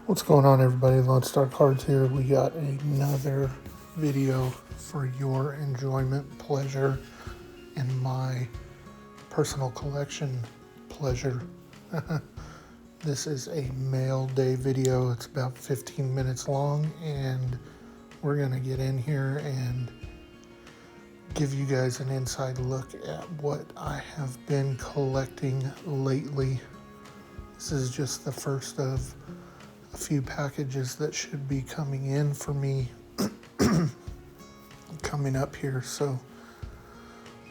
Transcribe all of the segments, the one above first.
What's going on, everybody? Lone Star Cards here. We got another video for your enjoyment, pleasure, and my personal collection pleasure. This is a mail day video. It's about 15 minutes long, and we're gonna get in here and give you guys an inside look at what I have been collecting lately. This is just the first of a few packages that should be coming in for me coming up here. So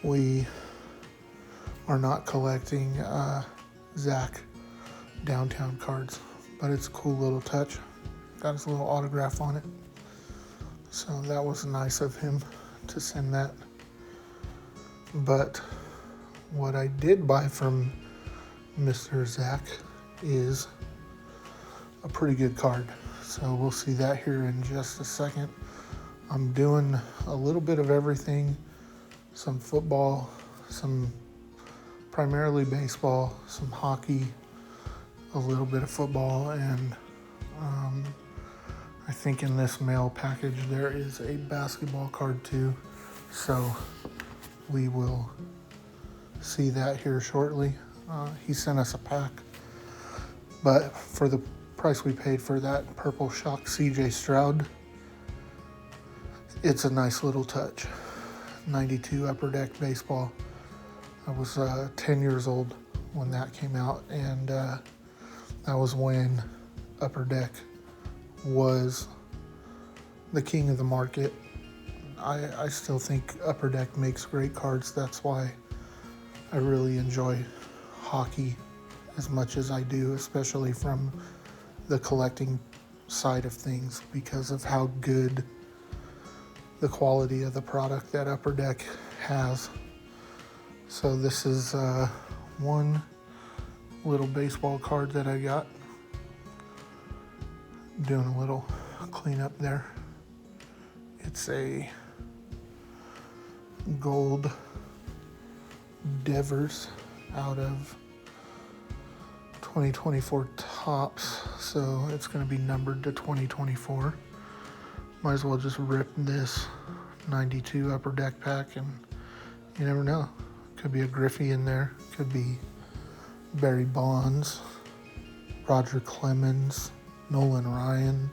we are not collecting Zach downtown cards, but it's a cool little touch. Got his little autograph on it, so that was nice of him to send that. But what I did buy from Mr. Zach is a pretty good card, so we'll see that here in just a second. I'm doing a little bit of everything, some football, some primarily baseball, some hockey, a little bit of football, and I think in this mail package there is a basketball card too, so we will see that here shortly. He sent us a pack, but for the price we paid for that Purple Shock CJ Stroud, it's a nice little touch. 92 Upper Deck baseball. I was 10 years old when that came out, and that was when Upper Deck was the king of the market. I still think Upper Deck makes great cards. That's why I really enjoy hockey as much as I do, especially from the collecting side of things, because of how good the quality of the product that Upper Deck has. So this is one little baseball card that I got. Doing a little cleanup there. It's a gold Devers out of 2024 Topps, so it's going to be numbered to 2024. Might as well just rip this 92 Upper Deck pack, and you never know. Could be a Griffey in there, could be Barry Bonds, Roger Clemens, Nolan Ryan.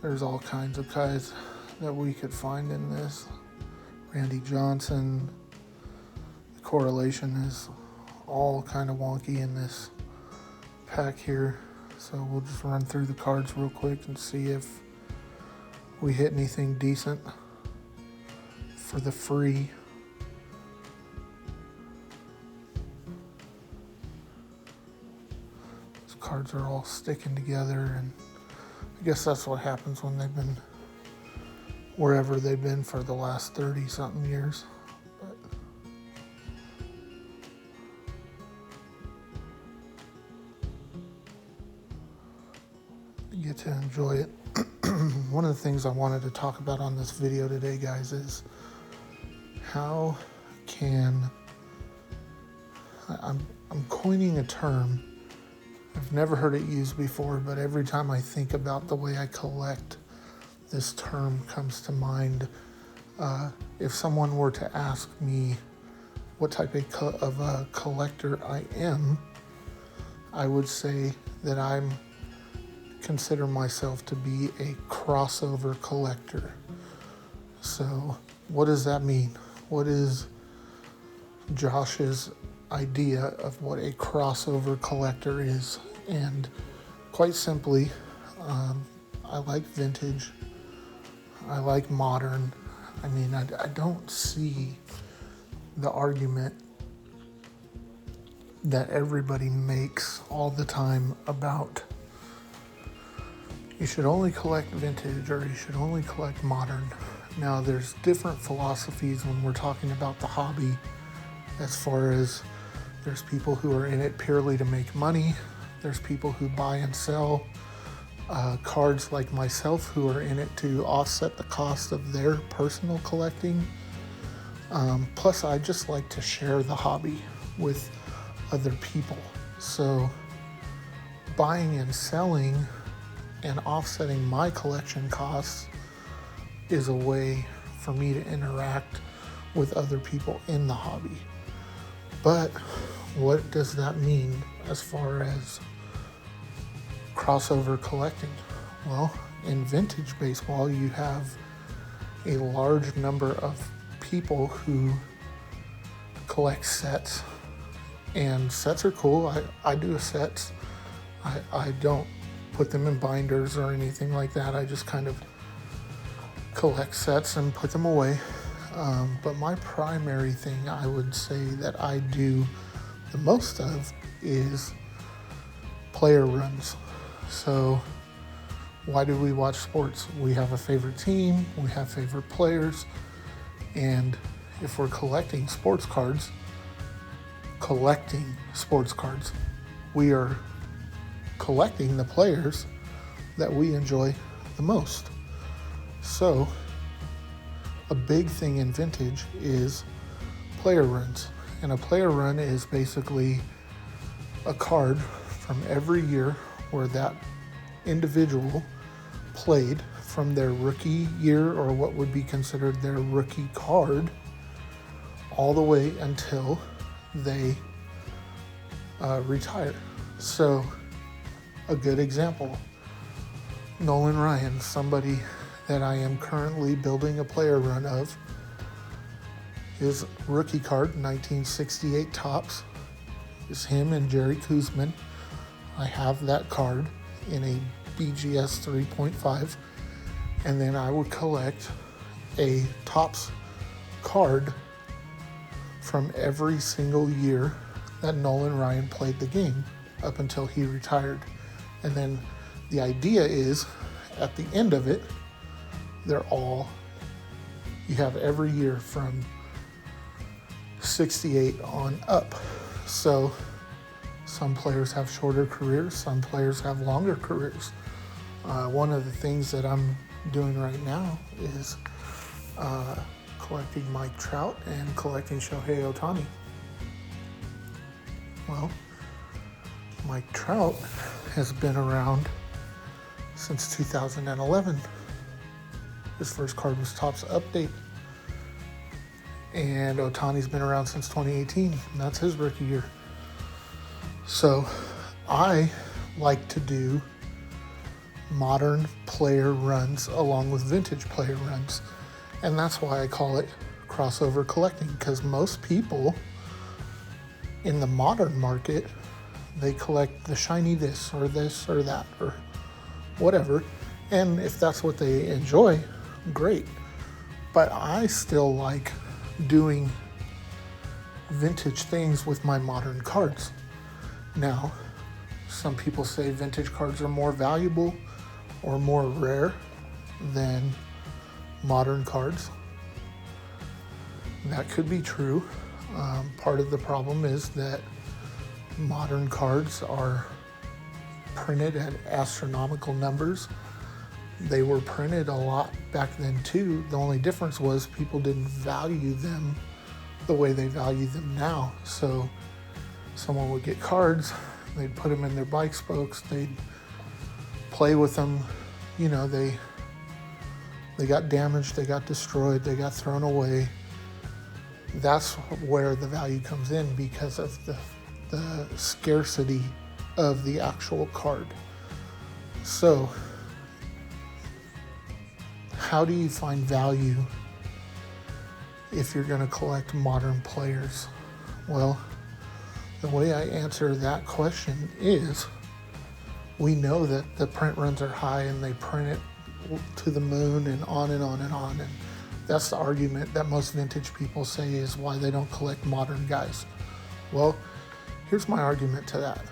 There's all kinds of guys that we could find in this. Randy Johnson. The correlation is all kind of wonky in this pack here, so we'll just run through the cards real quick and see if we hit anything decent for the free. These cards are all sticking together, and I guess that's what happens when they've been wherever they've been for the last 30 something years. But you get to enjoy it. One of the things I wanted to talk about on this video today, guys, is how can I'm coining a term. I've never heard it used before, but every time I think about the way I collect, this term comes to mind. If someone were to ask me what type of a collector I am, I would say that I'm consider myself to be a crossover collector. So what does that mean? What is Josh's idea of what a crossover collector is? And quite simply, I like vintage. I like modern. I mean, I don't see the argument that everybody makes all the time about you should only collect vintage or you should only collect modern. Now, there's different philosophies when we're talking about the hobby, as far as there's people who are in it purely to make money. There's people who buy and sell cards like myself who are in it to offset the cost of their personal collecting. Plus, I just like to share the hobby with other people. So buying and selling and offsetting my collection costs is a way for me to interact with other people in the hobby. But what does that mean as far as crossover collecting? Well, in vintage baseball, you have a large number of people who collect sets, and sets are cool. I do sets. I don't put them in binders or anything like that. I just kind of collect sets and put them away. But my primary thing I would say that I do the most of is player runs. So why do we watch sports? We have a favorite team, we have favorite players, and if we're collecting sports cards, we are collecting the players that we enjoy the most. So a big thing in vintage is player runs. And a player run is basically a card from every year where that individual played from their rookie year, or what would be considered their rookie card, all the way until they retire. So a good example, Nolan Ryan, somebody that I am currently building a player run of. His rookie card, 1968 Topps, is him and Jerry Koosman. I have that card in a BGS 3.5, and then I would collect a Topps card from every single year that Nolan Ryan played the game up until he retired. And then the idea is, at the end of it, you have every year from 68 on up. So some players have shorter careers, some players have longer careers. One of the things that I'm doing right now is collecting Mike Trout and collecting Shohei Ohtani. Well, Mike Trout has been around since 2011. His first card was Topps Update. And Ohtani's been around since 2018. And that's his rookie year. So I like to do modern player runs along with vintage player runs. And that's why I call it crossover collecting, because most people in the modern market, they collect the shiny this or that or whatever. And if that's what they enjoy, great. But I still like doing vintage things with my modern cards. Now, some people say vintage cards are more valuable or more rare than modern cards. That could be true. Part of the problem is that modern cards are printed at astronomical numbers. They were printed a lot back then too. The only difference was people didn't value them the way they value them now. So someone would get cards, they'd put them in their bike spokes, they'd play with them. You know, they got damaged, they got destroyed, they got thrown away. That's where the value comes in, because of the scarcity of the actual card. So how do you find value if you're going to collect modern players? Well, the way I answer that question is, we know that the print runs are high and they print it to the moon and on and on and on. And that's the argument that most vintage people say is why they don't collect modern guys. Well, here's my argument to that.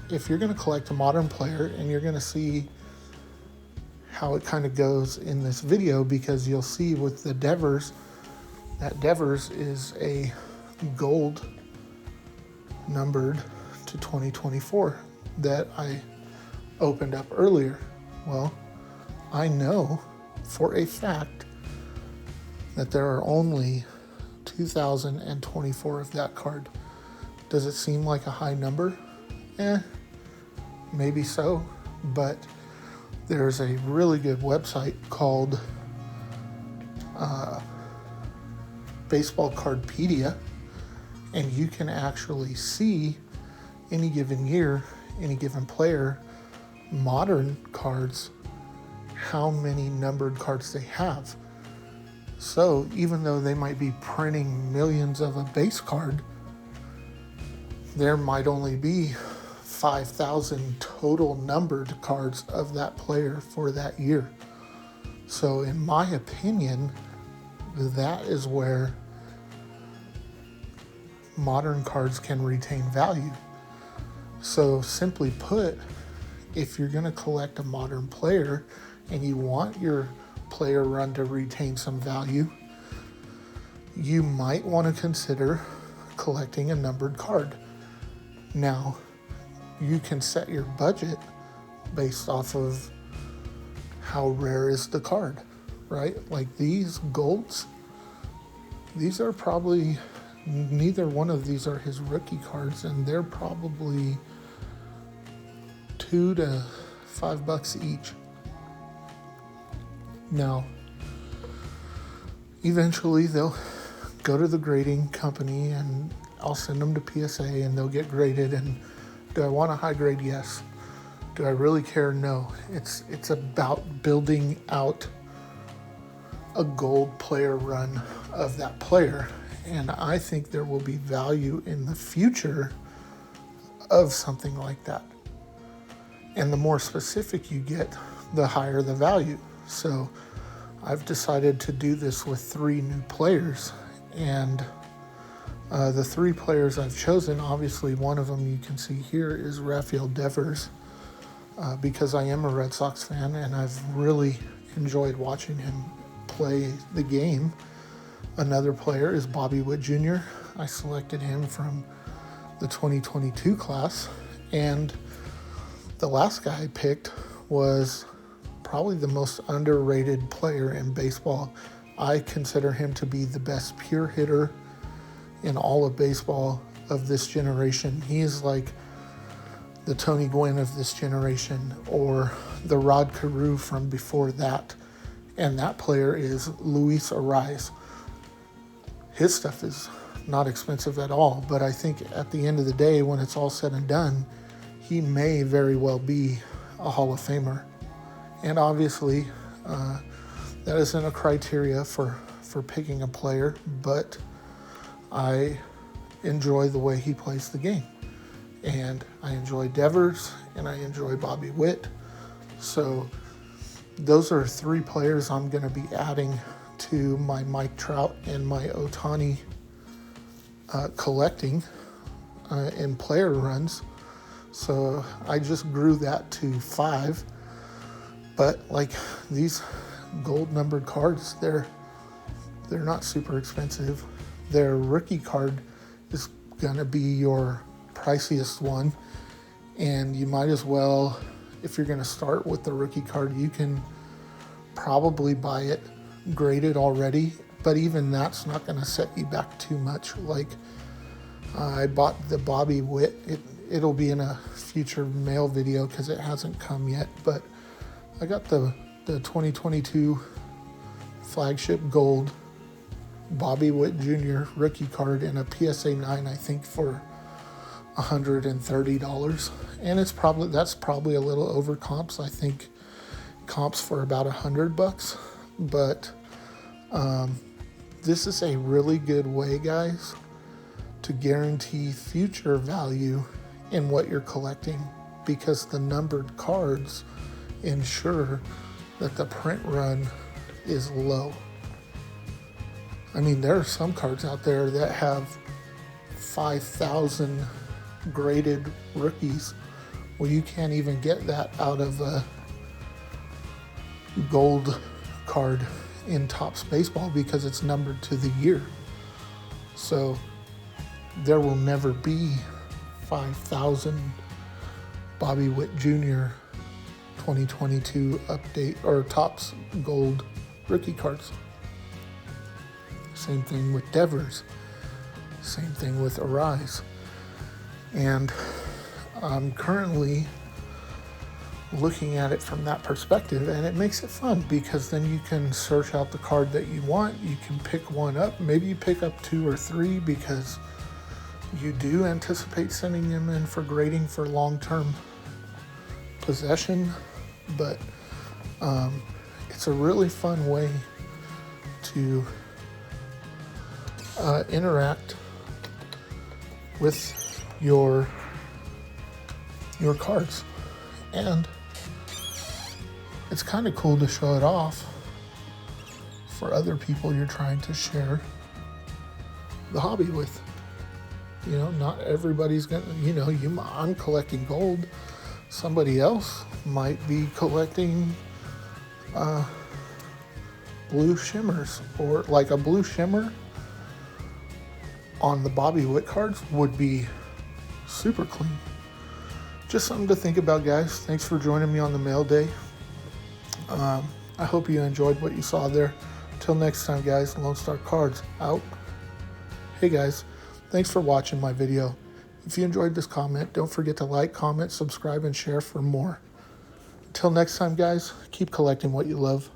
If you're going to collect a modern player, and you're going to see how it kind of goes in this video, because you'll see with the Devers, that Devers is a gold numbered to 2024 that I opened up earlier. Well, I know for a fact that there are only 2,024 of that card. Does it seem like a high number? Maybe so, but there's a really good website called Baseball Cardpedia, and you can actually see any given year, any given player, modern cards, how many numbered cards they have. So even though they might be printing millions of a base card, there might only be 5,000 total numbered cards of that player for that year. So in my opinion, that is where modern cards can retain value. So simply put, if you're going to collect a modern player and you want your player run to retain some value, you might want to consider collecting a numbered card. Now, you can set your budget based off of how rare is the card, right? Like these golds, these are probably, neither one of these are his rookie cards, and they're probably $2 to $5 each. Now, eventually they'll go to the grading company and I'll send them to PSA and they'll get graded. And do I want a high grade? Yes. Do I really care? No. It's about building out a gold player run of that player. And I think there will be value in the future of something like that. And the more specific you get, the higher the value. So I've decided to do this with 3 new players. And the 3 players I've chosen, obviously one of them you can see here is Rafael Devers, because I am a Red Sox fan and I've really enjoyed watching him play the game. Another player is Bobby Witt Jr. I selected him from the 2022 class. And the last guy I picked was probably the most underrated player in baseball. I consider him to be the best pure hitter in all of baseball of this generation. He is like the Tony Gwynn of this generation, or the Rod Carew from before that. And that player is Luis Ariz. His stuff is not expensive at all, but I think at the end of the day, when it's all said and done, he may very well be a Hall of Famer. And obviously, that isn't a criteria for picking a player, but I enjoy the way he plays the game. And I enjoy Devers, and I enjoy Bobby Witt. So those are 3 players I'm going to be adding to my Mike Trout and my Ohtani collecting in player runs. So I just grew that to 5. But like these gold numbered cards, they're not super expensive. Their rookie card is gonna be your priciest one, and you might as well, if you're gonna start with the rookie card, you can probably buy it graded already, but even that's not gonna set you back too much. Like I bought the Bobby Witt, it'll be in a future mail video because it hasn't come yet, but I got the 2022 flagship gold Bobby Witt Jr. rookie card in a PSA 9, I think, for $130. And that's probably a little over comps. I think comps for about $100. But this is a really good way, guys, to guarantee future value in what you're collecting, because the numbered cards ensure that the print run is low. I mean, there are some cards out there that have 5,000 graded rookies. Well, you can't even get that out of a gold card in Topps Baseball because it's numbered to the year. So there will never be 5,000 Bobby Witt Jr. 2022 update or Topps gold rookie cards. Same thing with Devers. Same thing with Ariz. And I'm currently looking at it from that perspective, and it makes it fun because then you can search out the card that you want. You can pick one up. Maybe you pick up 2 or 3 because you do anticipate sending them in for grading for long-term possession. But it's a really fun way to interact with your cards, and it's kind of cool to show it off for other people you're trying to share the hobby with. You know, not everybody's gonna, you know, I'm collecting gold. Somebody else might be collecting blue shimmers, or like a blue shimmer on the Bobby Witt cards would be super clean. Just something to think about, guys. Thanks for joining me on the mail day. I hope you enjoyed what you saw there. Till next time, guys, Lone Star Cards out. Hey guys, thanks for watching my video. If you enjoyed this comment, don't forget to like, comment, subscribe, and share for more. Until next time, guys, keep collecting what you love.